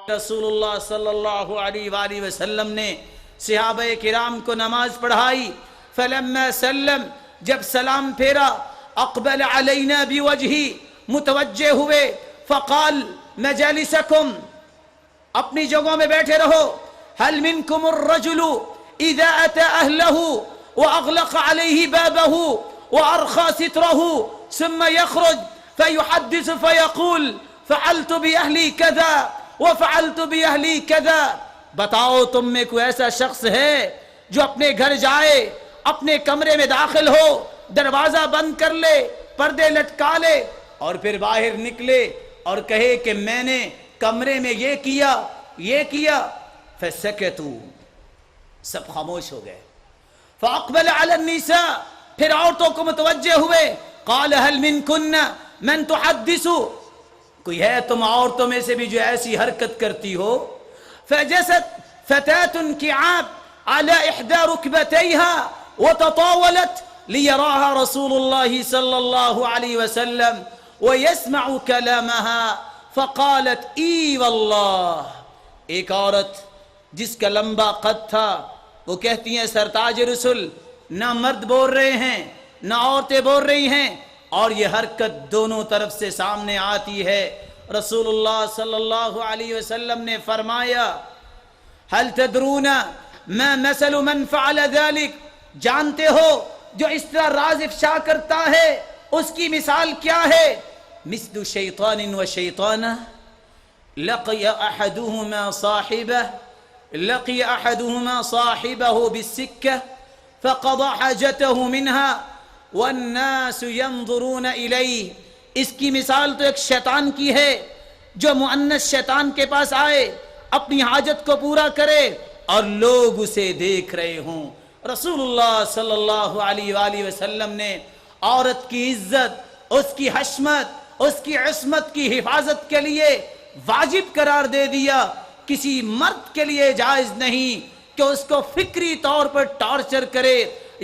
رسول اللہ صلی اللہ علیہ وآلہ وسلم نے صحابہ کرام کو نماز پڑھائی. فلما سلم، جب سلام پھیرا، اقبل علینا بوجہی، متوجہ ہوئے، فقال مجالسکم، اپنی جگہوں میں بیٹھے رہو. هل منکم الرجل اذا اتى اہلہ واغلق علیہ بابہ وارخى سترہ ثم يخرج فيحدث فيقول فعلت بأہلی کذا وفعلت بأہلی کذا. بتاؤ تم میں کوئی ایسا شخص ہے جو اپنے گھر جائے، اپنے کمرے میں داخل ہو، دروازہ بند کر لے، پردے لٹکا لے، اور پھر باہر نکلے اور کہے کہ میں نے کمرے میں یہ کیا یہ کیا. فسکتوا، سب خاموش ہو گئے. فاقبل علی النساء، پھر عورتوں کو متوجہ ہوئے. قال هل منکن من تحدث، کوئی ہے تم عورتوں میں سے بھی جو ایسی حرکت کرتی ہو. فجست فتاة انکعاب على احدى ركبتيها وتطاولت ليراها رسول الله صلى الله عليه وسلم ويسمع كلامها فقالت اي والله. ایک عورت جس کا لمبا قد تھا، وہ کہتی ہیں سرتاج رسول، نہ مرد بول رہے ہیں نہ عورتیں بول رہی ہیں، اور یہ حرکت دونوں طرف سے سامنے آتی ہے. رسول اللہ صلی اللہ علیہ وسلم نے فرمایا هل تدرون ما مثل من فعل ذلك، جانتے ہو جو اس طرح راز افشا کرتا ہے اس کی مثال کیا ہے؟ مثل شیطان و شیطانہ لقی احدهما صاحبه بالسکہ فقضى حاجته منها والناس ينظرون الیہ. اس کی مثال تو ایک شیطان کی ہے جو مؤنث شیطان کے پاس آئے، اپنی حاجت کو پورا کرے اور لوگ اسے دیکھ رہے ہوں. رسول اللہ صلی اللہ علیہ وآلہ وسلم نے عورت کی عزت، اس کی حشمت، اس کی عصمت کی حفاظت کے لیے واجب قرار دے دیا. کسی مرد کے لیے جائز نہیں کہ اس کو فکری طور پر ٹارچر کرے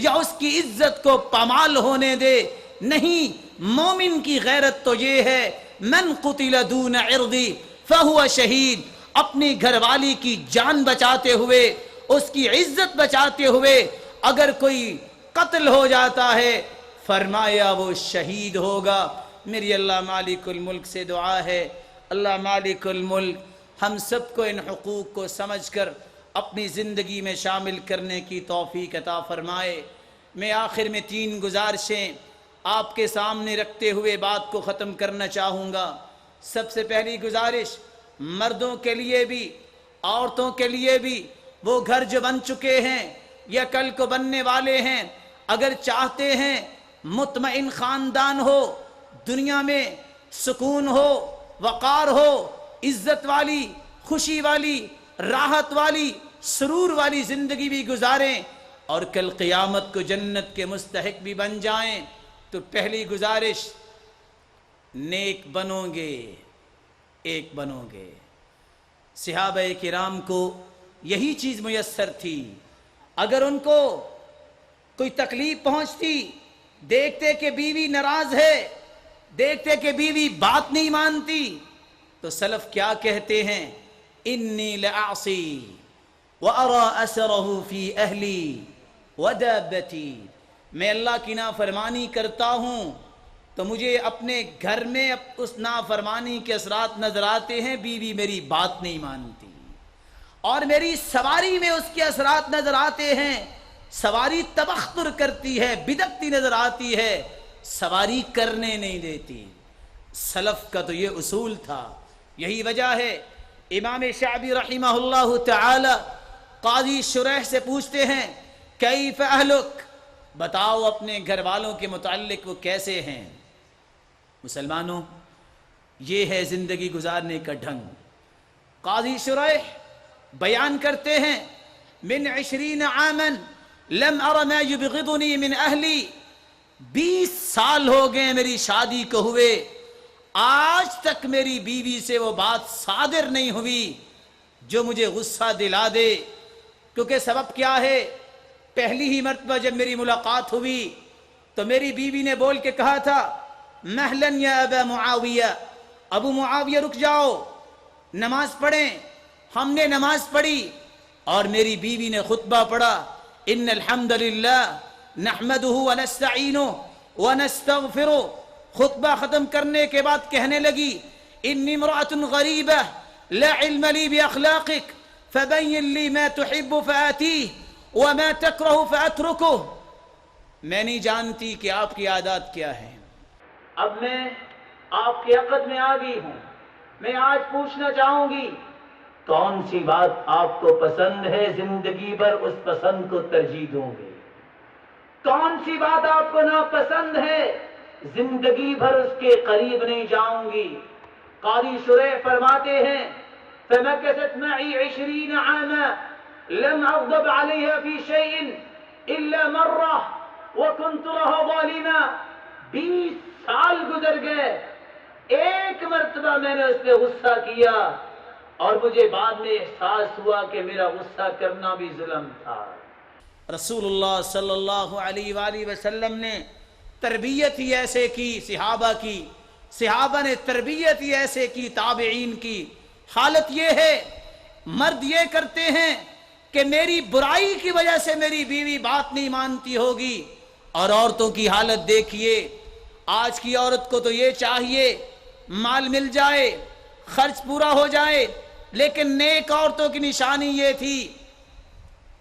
یا اس کی عزت کو پامال ہونے دے. نہیں، مومن کی غیرت تو یہ ہے من قتل دون عرضی فہو شہید. اپنی گھر والی کی جان بچاتے ہوئے، اس کی عزت بچاتے ہوئے اگر کوئی قتل ہو جاتا ہے، فرمایا وہ شہید ہوگا. میری اللہ مالک الملک سے دعا ہے، اللہ مالک الملک ہم سب کو ان حقوق کو سمجھ کر اپنی زندگی میں شامل کرنے کی توفیق عطا فرمائے. میں آخر میں 3 گزارشیں آپ کے سامنے رکھتے ہوئے بات کو ختم کرنا چاہوں گا. سب سے پہلی گزارش مردوں کے لیے بھی عورتوں کے لیے بھی، وہ گھر جو بن چکے ہیں یا کل کو بننے والے ہیں، اگر چاہتے ہیں مطمئن خاندان ہو، دنیا میں سکون ہو، وقار ہو، عزت والی، خوشی والی، راحت والی، سرور والی زندگی بھی گزاریں اور کل قیامت کو جنت کے مستحق بھی بن جائیں، تو پہلی گزارش نیک بنو گے، ایک بنو گے. صحابہ کرام کو یہی چیز میسر تھی. اگر ان کو کوئی تکلیف پہنچتی، دیکھتے کہ بیوی ناراض ہے، دیکھتے کہ بیوی بات نہیں مانتی، تو سلف کیا کہتے ہیں؟ انی لأعصی وارى اثرہ فی اہلی ودابتی. میں اللہ کی نافرمانی کرتا ہوں تو مجھے اپنے گھر میں اس نافرمانی کے اثرات نظر آتے ہیں، بیوی میری بات نہیں مانتی، اور میری سواری میں اس کے اثرات نظر آتے ہیں، سواری تبختر کرتی ہے، بدعتی نظر آتی ہے، سواری کرنے نہیں دیتی. سلف کا تو یہ اصول تھا. یہی وجہ ہے امام شعبی رحمہ اللہ تعالی قاضی شریح سے پوچھتے ہیں کیف اہلک، بتاؤ اپنے گھر والوں کے متعلق وہ کیسے ہیں. مسلمانوں، یہ ہے زندگی گزارنے کا ڈھنگ. قاضی شریح بیان کرتے ہیں من 20 عاما لم ار ما یبغضنی من اہلی، 20 سال ہو گئے میری شادی کو ہوئے، آج تک میری بیوی سے وہ بات صادر نہیں ہوئی جو مجھے غصہ دلا دے. کیونکہ سبب کیا ہے؟ پہلی ہی مرتبہ جب میری ملاقات ہوئی تو میری بیوی نے بول کے کہا تھا مہلا یا ابا معاویہ، ابو معاویہ رک جاؤ، نماز پڑھیں. ہم نے نماز پڑھی اور میری بیوی نے خطبہ پڑھا، ان الحمد للہ نحمدہ ونستعینہ ونستغفرہ. خطبہ ختم کرنے کے بعد کہنے لگی، انی امرأۃ غریبہ لا علم لی باخلاقک فبین لی ما تحب فآتیہ وما تکرہ فاترکہ. میں نہیں جانتی کہ آپ کی عادات کیا ہیں، اب میں آپ کے عقد میں آ گئی ہوں. میں آج پوچھنا چاہوں گی، کون سی بات آپ کو پسند ہے، زندگی بھر اس پسند کو ترجیح دوں گے؟ کون سی بات آپ کو ناپسند ہے، زندگی بھر اس کے قریب نہیں جاؤں گی؟ قاری شریح فرماتے ہیں، فمكثت معي 20 عاما لم أغضب عليها في شيء إلا مرة وكنت لها ظالما. 20 سال گزر گئے، ایک مرتبہ میں نے اس پہ غصہ کیا اور مجھے بعد میں احساس ہوا کہ میرا غصہ کرنا بھی ظلم تھا. رسول اللہ صلی اللہ علیہ وآلہ وسلم نے تربیت ہی ایسے کی صحابہ کی، صحابہ نے تربیت ہی ایسے کی تابعین کی. حالت یہ ہے، مرد یہ کرتے ہیں کہ میری برائی کی وجہ سے میری بیوی بات نہیں مانتی ہوگی، اور عورتوں کی حالت دیکھیے. آج کی عورت کو تو یہ چاہیے مال مل جائے، خرچ پورا ہو جائے، لیکن نیک عورتوں کی نشانی یہ تھی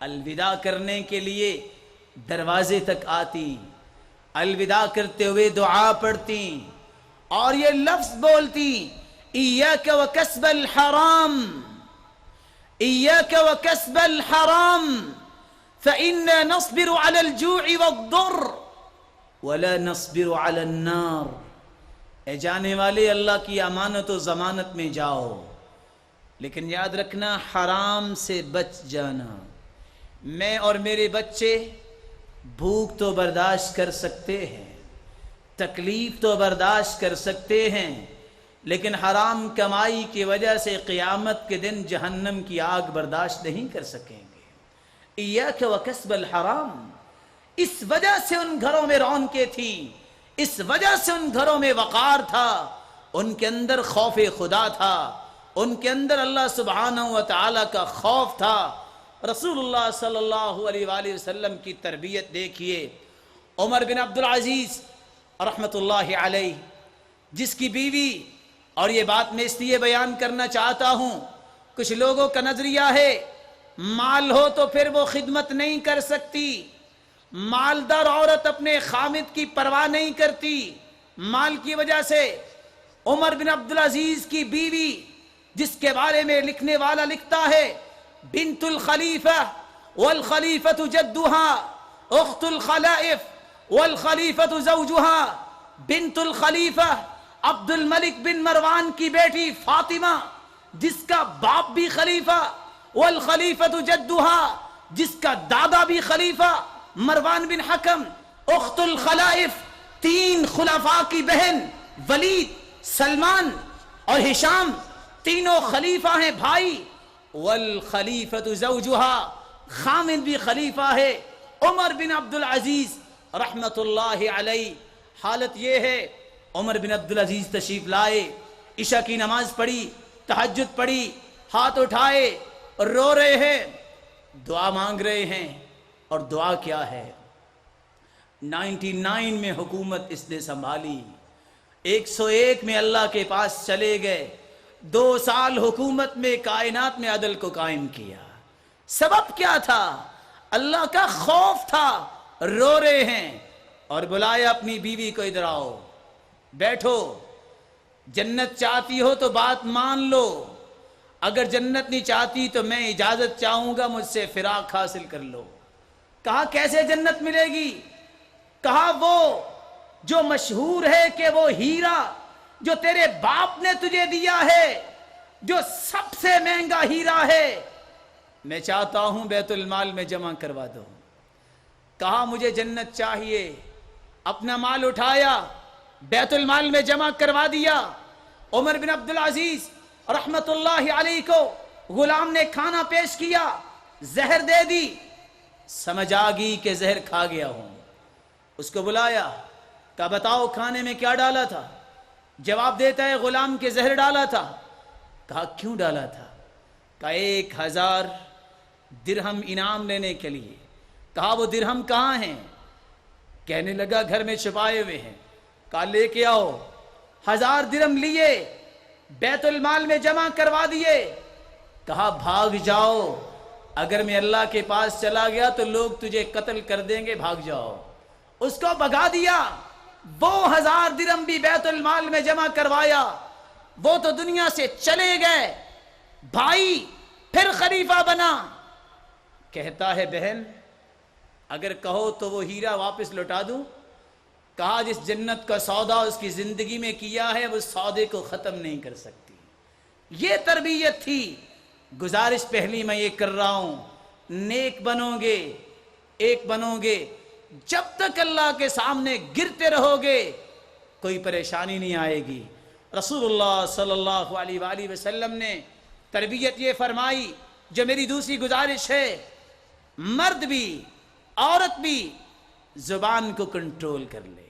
الوداع کرنے کے لیے دروازے تک آتی، الوداع کرتے ہوئے دعا پڑھتی اور یہ لفظ بولتی، ایاک وکسب الحرام، ایاک وکسب الحرام فإنا نصبر على الجوع والضر ولا نصبر على النار. اے جانے والے، اللہ کی امانت و ضمانت میں جاؤ، لیکن یاد رکھنا حرام سے بچ جانا. میں اور میرے بچے بھوک تو برداشت کر سکتے ہیں، تکلیف تو برداشت کر سکتے ہیں، لیکن حرام کمائی کی وجہ سے قیامت کے دن جہنم کی آگ برداشت نہیں کر سکیں گے. ایاک وکسب الحرام. اس وجہ سے ان گھروں میں رونقیں تھی، اس وجہ سے ان گھروں میں وقار تھا، ان کے اندر خوف خدا تھا، ان کے اندر اللہ سبحانہ و تعالی کا خوف تھا. رسول اللہ صلی اللہ علیہ وآلہ وسلم کی تربیت دیکھیے. عمر بن عبد العزیز رحمۃ اللہ علیہ، جس کی بیوی، اور یہ بات میں اس لیے بیان کرنا چاہتا ہوں، کچھ لوگوں کا نظریہ ہے مال ہو تو پھر وہ خدمت نہیں کر سکتی، مالدار عورت اپنے خاوند کی پرواہ نہیں کرتی. مال کی وجہ سے عمر بن عبد العزیز کی بیوی، جس کے بارے میں لکھنے والا لکھتا ہے، بنت الخلیفہ والخلیفۃ جدها، اخت الخلائف والخلیفۃ زوجها. بنت الخلیفہ عبد الملک بن مروان کی بیٹی فاطمہ، جس کا باپ بھی خلیفہ، والخلیفۃ جدها، جس کا دادا بھی خلیفہ مروان بن حکم. اخت الخلائف، 3 خلفاء کی بہن، ولید، سلمان اور ہشام، تینوں خلیفہ ہیں بھائی. والخلیفۃ زوجها، خاوند بھی خلیفہ ہے عمر بن عبد العزیز رحمت اللہ علیہ. حالت یہ ہے، عمر بن عبد العزیز تشریف لائے، عشاء کی نماز پڑھی، تہجد پڑھی، ہاتھ اٹھائے، رو رہے ہیں، دعا مانگ رہے ہیں. اور دعا کیا ہے؟ 99 میں حکومت اس نے سنبھالی، 101 میں اللہ کے پاس چلے گئے، 2 سال حکومت میں کائنات میں عدل کو قائم کیا. سبب کیا تھا؟ اللہ کا خوف تھا. رو رہے ہیں اور بلایا اپنی بیوی کو، ادھر آؤ، بیٹھو، جنت چاہتی ہو تو بات مان لو، اگر جنت نہیں چاہتی تو میں اجازت چاہوں گا، مجھ سے فراق حاصل کر لو. کہا کیسے جنت ملے گی؟ کہا وہ جو مشہور ہے کہ وہ ہیرا جو تیرے باپ نے تجھے دیا ہے، جو سب سے مہنگا ہیرا ہے، میں چاہتا ہوں بیت المال میں جمع کروا دو. کہا مجھے جنت چاہیے، اپنا مال اٹھایا، بیت المال میں جمع کروا دیا. عمر بن عبد العزیز رحمت اللہ علیہ کو غلام نے کھانا پیش کیا، زہر دے دی، سمجھ آ گئی کہ زہر کھا گیا ہوں. اس کو بلایا، کہا بتاؤ کھانے میں کیا ڈالا تھا؟ جواب دیتا ہے غلام کے زہر ڈالا تھا. کہا کیوں ڈالا تھا؟ کا 1000 درہم انعام لینے کے لیے. کہا وہ درہم کہاں ہیں؟ کہنے لگا گھر میں چھپائے ہوئے ہیں. کہا لے کے آؤ. 1000 درہم لیے, بیت المال میں جمع کروا دیے. کہا بھاگ جاؤ, اگر میں اللہ کے پاس چلا گیا تو لوگ تجھے قتل کر دیں گے, بھاگ جاؤ. اس کو بھگا دیا. وہ 1000 درہم بھی بیت المال میں جمع کروایا. وہ تو دنیا سے چلے گئے. بھائی پھر خلیفہ بنا. کہتا ہے بہن اگر کہو تو وہ ہیرا واپس لوٹا دوں. کہا جس جنت کا سودا اس کی زندگی میں کیا ہے وہ سودے کو ختم نہیں کر سکتی. یہ تربیت تھی. گزارش پہلی میں یہ کر رہا ہوں, نیک بنو گے, ایک بنو گے. جب تک اللہ کے سامنے گرتے رہو گے کوئی پریشانی نہیں آئے گی. رسول اللہ صلی اللہ علیہ وآلہ وسلم نے تربیت یہ فرمائی. جو میری دوسری گزارش ہے, مرد بھی عورت بھی زبان کو کنٹرول کر لے.